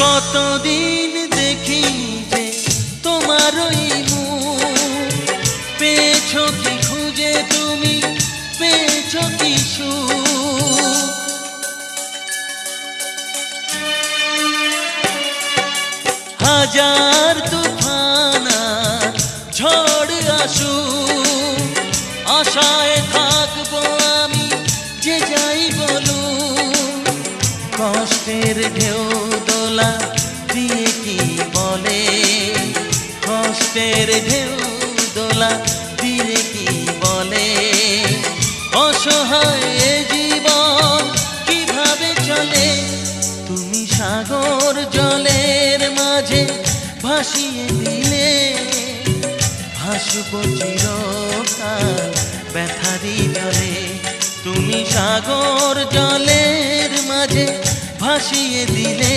কতদিন দেখি যে তোমার ওই মুখ, পেয়েছো কি খুঁজে তুমি, পেয়েছো কি সুখ। হাজার তুফান আর ঝড় আসুক, আশায় থাকবো আমি যে যাই বলুক। কষ্টের ঢেউ দোলা দিয়ে কি বলে, কষ্টের ঢেউ দোলা দিয়ে কি বলে, অসহায় এ জীবন কিভাবে চলে। তুমি সাগর জলের মাঝে ভাসিয়ে দিলে, ভাসবো চিরকাল ব্যথারি জলে। তুমি সাগর জলের মাঝে ভাসিয়ে দিলে।